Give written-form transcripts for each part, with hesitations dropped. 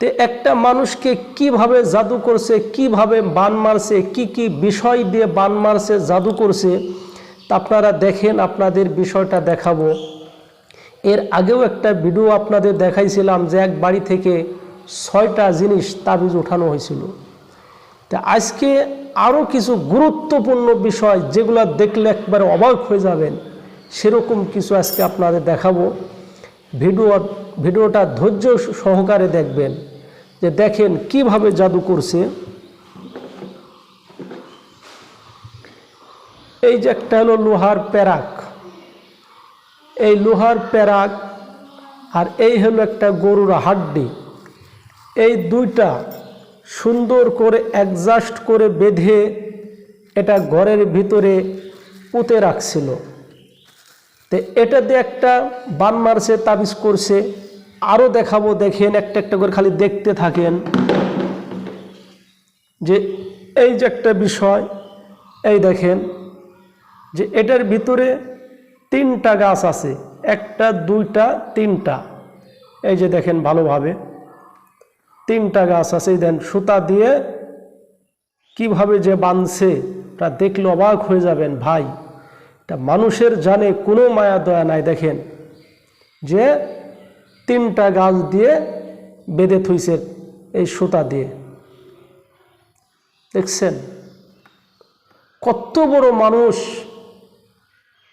তে একটা মানুষকে কিভাবে জাদু করছে, কিভাবে বান মারছে, কি কি বিষয় দিয়ে বান মারছে, জাদু করছে, তা আপনারা দেখেন। আপনাদের বিষয়টা দেখাবো। এর আগেও একটা ভিডিও আপনাদের দেখাইছিলাম যে এক বাড়ি থেকে 6টা জিনিস তাবিজ উঠানো হয়েছিল। তা আজকে আরও কিছু গুরুত্বপূর্ণ বিষয় যেগুলো দেখলে একবারে অবাক হয়ে যাবেন, সেরকম কিছু আজকে আপনাদের দেখাবো। ভিডিওটা ধৈর্য সহকারে দেখবেন, যে দেখেন কিভাবে জাদু করছে। এই যে একটা হলো লোহার প্যারাক, এই লোহার প্যারাক, আর এই হলো একটা গরুর হাড্ডি। এই দুইটা সুন্দর করে অ্যাডজাস্ট করে বেঁধে এটা ঘরের ভিতরে পুঁতে রাখছিল। তো এটা দিয়ে একটা বান মারছে, তাবিজ করছে। আরও দেখাবো, দেখেন একটা একটা করে খালি দেখতে থাকেন। যে এই যে একটা বিষয়, এই দেখেন যে এটার ভিতরে 3টা গাছ আছে, 1টা 2টা 3টা। এই যে দেখেন ভালোভাবে 3টা গাছ আছে। দেন সুতা দিয়ে কিভাবে যে বাঁধছে তা দেখলে অবাক হয়ে যাবেন ভাই। তা মানুষের জানে কোনো মায়া দয়া নাই। দেখেন যে 3টা গাছ দিয়ে বেঁধে থইছে এই সুতা দিয়ে। দেখছেন কত বড় মানুষ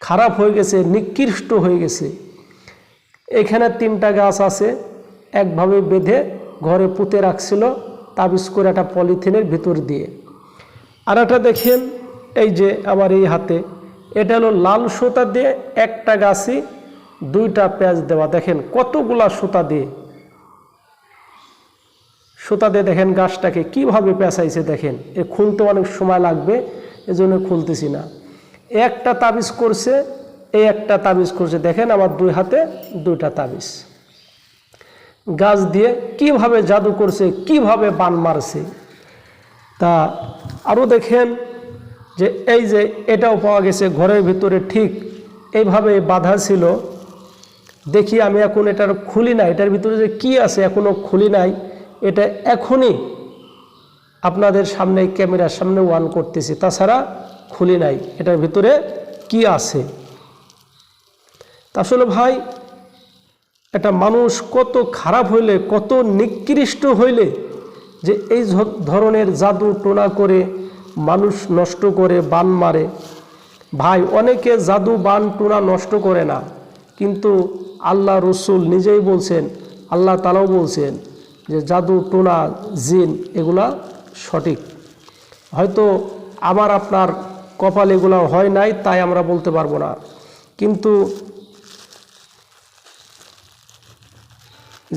খারাপ হয়ে গেছে, নিকৃষ্ট হয়ে গেছে। এখানে 3টা গাছ আছে, একভাবে বেঁধে ঘরে পুঁতে রাখছিল তাবিজ করে একটা পলিথিনের ভিতর দিয়ে। আর একটা দেখেন এই যে আমার এই হাতে, এটা হলো লাল সুতা দিয়ে একটা গাছই 2টা প্যাঁচ দেওয়া। দেখেন কতগুলা সুতা দিয়ে দেখেন গাছটাকে কিভাবে পেঁচাইছে। দেখেন এ খুলতে অনেক সময় লাগবে, এজন্য খুলতেছি না। একটা তাবিজ করছে, এই একটা তাবিজ করছে। দেখেন আমার 2 হাতে 2টা তাবিজ গাছ দিয়ে কিভাবে জাদু করছে, কিভাবে বান মারছে। তা আরও দেখেন যে এই যে এটাও পাওয়া গেছে ঘরের ভিতরে, ঠিক এইভাবে বাঁধা ছিল। দেখি আমি এখন এটার খুলি না, এটার ভিতরে যে কি আছে এখনও খুলি নাই। এটা এখনই আপনাদের সামনে ক্যামেরার সামনে ওয়ান করতেছি, তাছাড়া খুলি নাই এটার ভিতরে কি আছে। আসলে ভাই একটা মানুষ কত খারাপ হইলে, কত নিকৃষ্ট হইলে যে এই ধরনের জাদু টোনা করে মানুষ নষ্ট করে, বান মারে। ভাই অনেকে জাদু বান টোনা নষ্ট করে না, কিন্তু আল্লাহ রসুল নিজেই বলছেন, আল্লাহ তাআলাও বলছেন যে জাদু টোনা জিন এগুলা সঠিক। হয়তো আমার আপনার কপাল এগুলো হয় নাই, তাই আমরা বলতে পারবো না। কিন্তু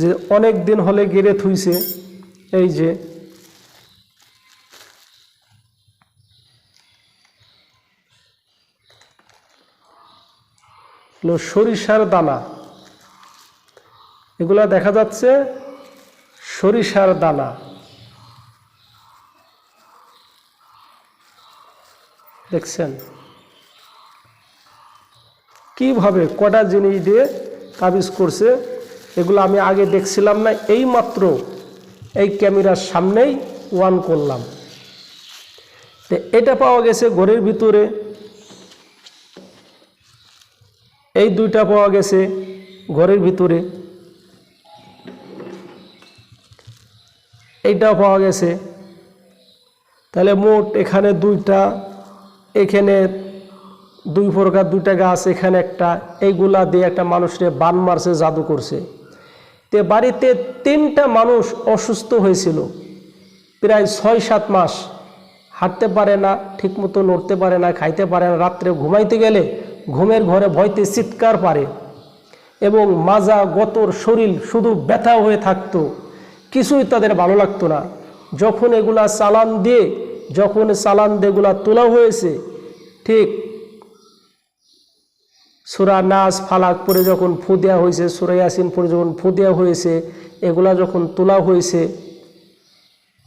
যে অনেক দিন হলে গেড়ে থুইছে, এই যে সরিষার দানা, এগুলা দেখা যাচ্ছে সরিষার দানা। দেখছেন কিভাবে কটা জিনিস দিয়ে তাবিজ করছে। এগুলো আমি আগে দেখছিলাম না, এই মাত্র এই ক্যামেরার সামনেই ওয়ান করলাম। তো এটা পাওয়া গেছে ঘরের ভিতরে, এই 2টা পাওয়া গেছে ঘরের ভিতরে, এইটাও পাওয়া গেছে। তাহলে মোট এখানে 2টা, এখানে 2 প্রকার 2টা গাছ, এখানে একটা। এইগুলা দিয়ে একটা মানুষকে বান মারছে, জাদু করছে। তে বাড়িতে 3টা মানুষ অসুস্থ হয়েছিল, প্রায় 6-7 মাস। হাঁটতে পারে না, ঠিকমতো নড়তে পারে না, খাইতে পারে না, রাত্রে ঘুমাইতে গেলে ঘুমের ঘরে ভয়তে চিৎকার পারে, এবং মাজা গতর শরীর শুধু ব্যথা হয়ে থাকতো, কিছুই তাদের ভালো লাগতো না। যখন এগুলা চালান দিয়ে এগুলা তোলা হয়েছে, ঠিক সূরা নাস ফালাক পরে যখন ফু দেওয়া হয়েছে, সূরা ইয়াসিন পরে যখন ফু দেওয়া হয়েছে, এগুলা যখন তোলা হয়েছে,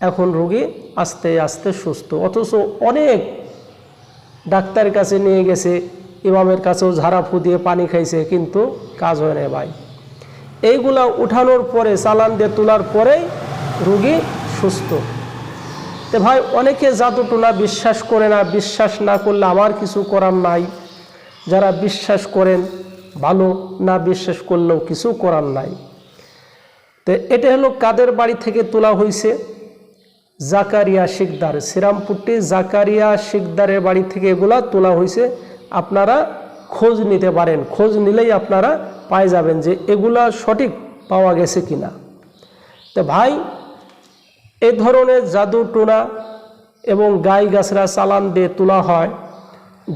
এখন রোগী আস্তে আস্তে সুস্থ। অথচ অনেক ডাক্তারের কাছে নিয়ে গেছে, ইমামের কাছেও ঝাড়া ফু দিয়ে পানি খাইছে, কিন্তু কাজ হয় না ভাই। এইগুলা উঠানোর পরে, চালান দিয়ে তোলার পরেই রোগী সুস্থ। তো ভাই অনেকে জাদু টোনা বিশ্বাস করে না, বিশ্বাস না করলে আমার কিছু করার নাই। যারা বিশ্বাস করেন ভালো, না বিশ্বাস করলেও কিছু করার নাই। তো এটা হলো কাদের বাড়ি থেকে তোলা হয়েছে? জাকারিয়া শিকদার, শ্রীরামপুরটি জাকারিয়া শিকদারের বাড়ি থেকে এগুলা তোলা হয়েছে। আপনারা খোঁজ নিতে পারেন, খোঁজ নিলেই আপনারা পাই যাবেন যে এগুলা সঠিক পাওয়া গেছে কিনা। তো ভাই এই ধরনের জাদু টোনা এবং গাই গাছরা চালান দিয়ে তোলা হয়।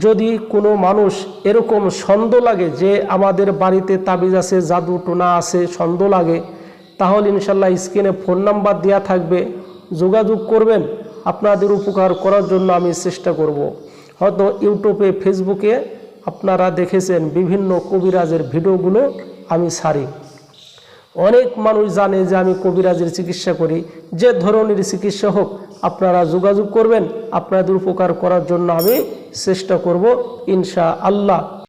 যদি কোনো মানুষ এরকম সন্দেহ লাগে যে আমাদের বাড়িতে তাবিজ আছে, জাদু টোনা আছে, সন্দেহ লাগে, তাহলে ইনশাল্লাহ স্ক্রিনে ফোন নাম্বার দেওয়া থাকবে, যোগাযোগ করবেন। আপনাদের উপকার করার জন্য আমি চেষ্টা করব। হয়তো ইউটিউবে ফেসবুকে আপনারা দেখেছেন বিভিন্ন কবিরাজের ভিডিওগুলো আমি ছাড়ি। অনেক মানুষ জানে যে আমি কবিরাজের চিকিৎসা করি। যে ধরনের চিকিৎসা হোক আপনারা যোগাযোগ করবেন, আপনাদের উপকার করার জন্য আমি চেষ্টা করব ইনশাআল্লাহ।